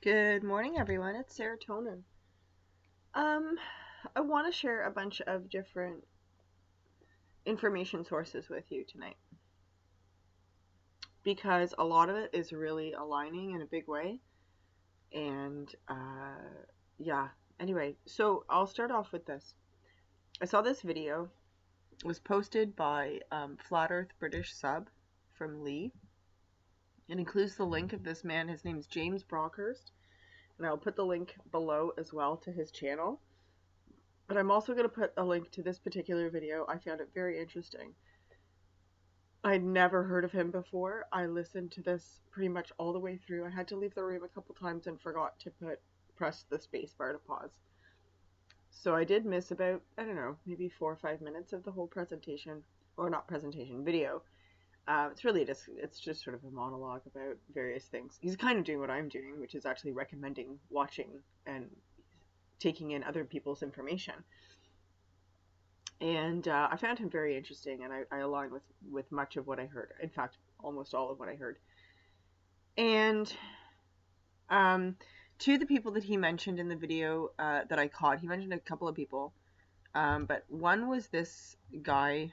Good morning, everyone. It's serotonin. I want to share a bunch of different information sources with you tonight because a lot of it is really aligning in a big way. And yeah, anyway, so I'll start off with this. I saw this video. It was posted by Flat Earth British Sub from Lee. It includes the link of this man. His name's James Brockhurst. And I'll put the link below as well to his channel. But I'm also going to put a link to this particular video. I found it very interesting. I'd never heard of him before. I listened to this pretty much all the way through. I had to leave the room a couple times and forgot to press the space bar to pause. So I did miss about, I don't know, maybe 4 or 5 minutes of the whole presentation, or not presentation, video. It's just sort of a monologue about various things. He's kind of doing what I'm doing, which is actually recommending watching and taking in other people's information. And I found him very interesting, and I align with much of what I heard. In fact, almost all of what I heard. And two of the people that he mentioned in the video that I caught, he mentioned a couple of people, but one was this guy.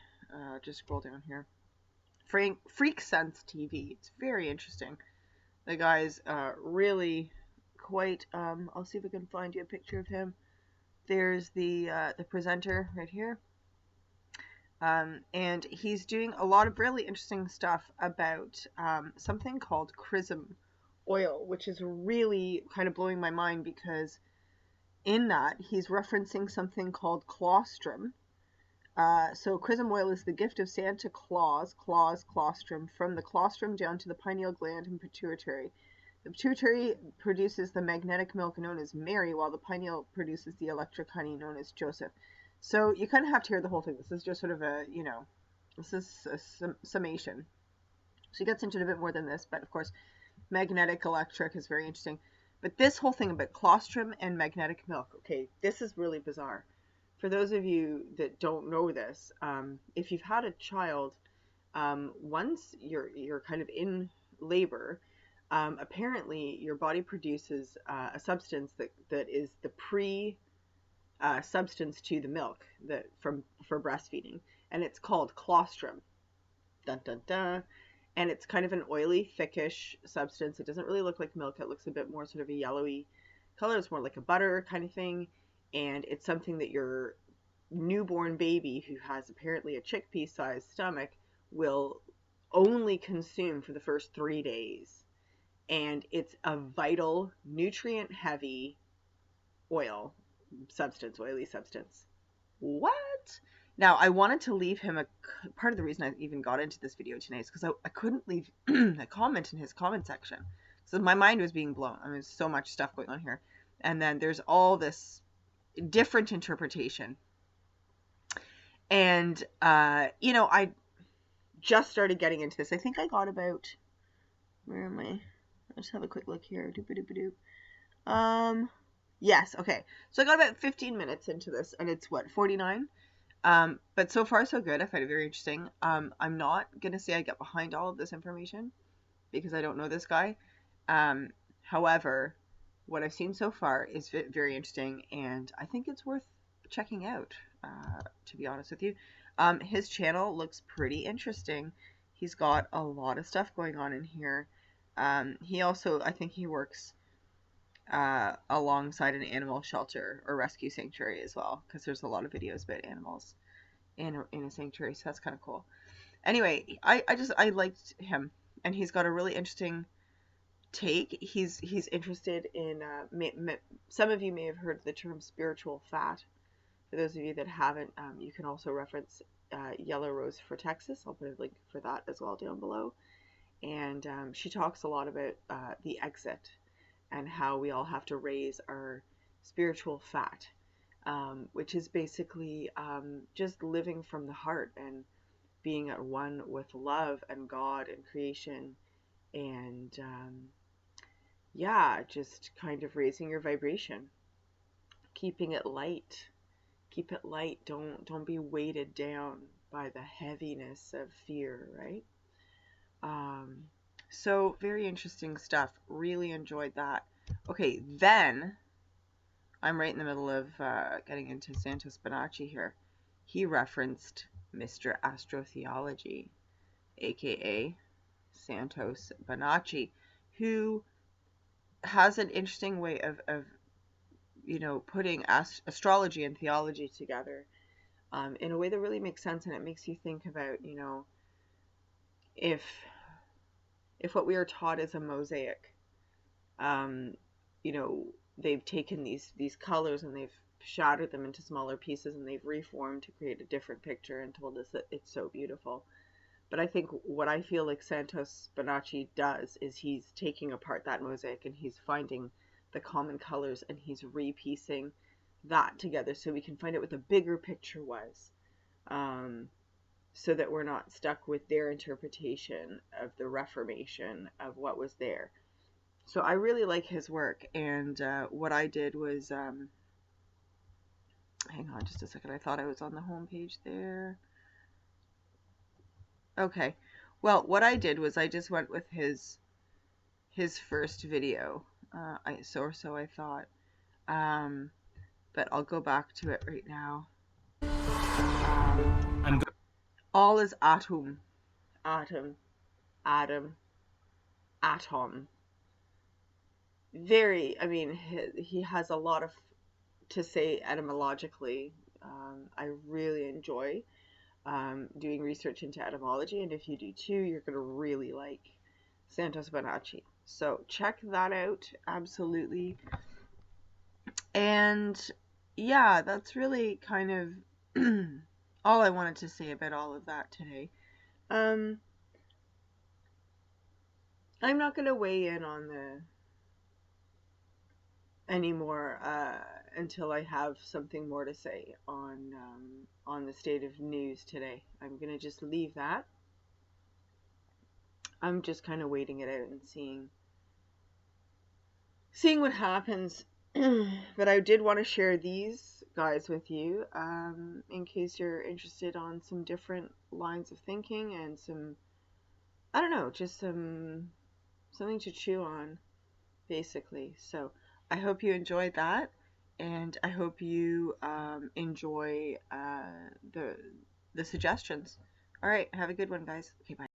Just scroll down here. Freakson TV. It's very interesting. The guy's really quite. I'll see if I can find you a picture of him. There's the presenter right here. And he's doing a lot of really interesting stuff about something called Chrism oil, which is really kind of blowing my mind because in that he's referencing something called colostrum. So Chrism oil is the gift of Santa Claus, colostrum, from the colostrum down to the pineal gland and pituitary. The pituitary produces the magnetic milk known as Mary, while the pineal produces the electric honey known as Joseph. So you kind of have to hear the whole thing. This is just sort of a, this is a summation. So he gets into it a bit more than this, but of course, magnetic electric is very interesting. But this whole thing about colostrum and magnetic milk, okay, this is really bizarre. For those of you that don't know this, if you've had a child, once you're kind of in labor, apparently your body produces a substance that is the substance to the milk for breastfeeding, and it's called colostrum. Dun dun dun. And it's kind of an oily, thickish substance. It doesn't really look like milk. It looks a bit more sort of a yellowy color. It's more like a butter kind of thing. And it's something that your newborn baby, who has apparently a chickpea-sized stomach, will only consume for the first 3 days. And it's a vital, nutrient-heavy oil substance, oily substance. What? Now, I wanted to leave him part of the reason I even got into this video tonight is because I couldn't leave a comment in his comment section. So my mind was being blown. I mean, there's so much stuff going on here. And then there's all this different interpretation. And, I just started getting into this. I think I got about, where am I? Let's have a quick look here. Doop-a-doop-a-doop. Yes, okay. So I got about 15 minutes into this, and it's, 49? But so far, so good. I find it very interesting. I'm not going to say I get behind all of this information, because I don't know this guy. However, what I've seen so far is very interesting, and I think it's worth checking out, to be honest with you. His channel looks pretty interesting. He's got a lot of stuff going on in here. He also, I think he works alongside an animal shelter or rescue sanctuary as well, because there's a lot of videos about animals in a sanctuary, so that's kind of cool. Anyway, I liked him, and he's got a really interesting take. He's interested in some of you may have heard the term spiritual fat. For those of you that haven't, you can also reference Yellow Rose for Texas. I'll put a link for that as well down below. And she talks a lot about the exit and how we all have to raise our spiritual fat, which is basically just living from the heart and being at one with love and God and creation, and just kind of raising your vibration, keeping it light. Keep it light. Don't be weighted down by the heaviness of fear, right? So very interesting stuff. Really enjoyed that. Okay, then I'm right in the middle of getting into Santos Bonacci here. He referenced Mr. Astrotheology, aka Santos Bonacci, who has an interesting way of putting astrology and theology together in a way that really makes sense, and it makes you think about, if what we are taught is a mosaic, um, you know, they've taken these colors and they've shattered them into smaller pieces and they've reformed to create a different picture and told us that it's so beautiful. But I think what I feel like Santos Bonacci does is he's taking apart that mosaic and he's finding the common colors and he's repiecing that together so we can find out what the bigger picture was, so that we're not stuck with their interpretation of the Reformation of what was there. So I really like his work, and what I did was, hang on just a second, I thought I was on the home page there. Okay, well, what I did was I just went with his first video. So I thought, but I'll go back to it right now. All is Atum, Atom, Adam, Atom. Very, I mean, he has a lot of to say etymologically. I really enjoy doing research into etymology, and if you do too, you're going to really like Santos Bonacci. So check that out, absolutely. And yeah, that's really kind of all I wanted to say about all of that today. I'm not going to weigh in on the anymore until I have something more to say on the state of news today. I'm gonna just leave that. I'm just kind of waiting it out and seeing what happens. But I did want to share these guys with you, in case you're interested on some different lines of thinking and some, I don't know, just something to chew on, basically. So I hope you enjoyed that, and I hope you enjoy the suggestions. All right, have a good one, guys. Okay, bye.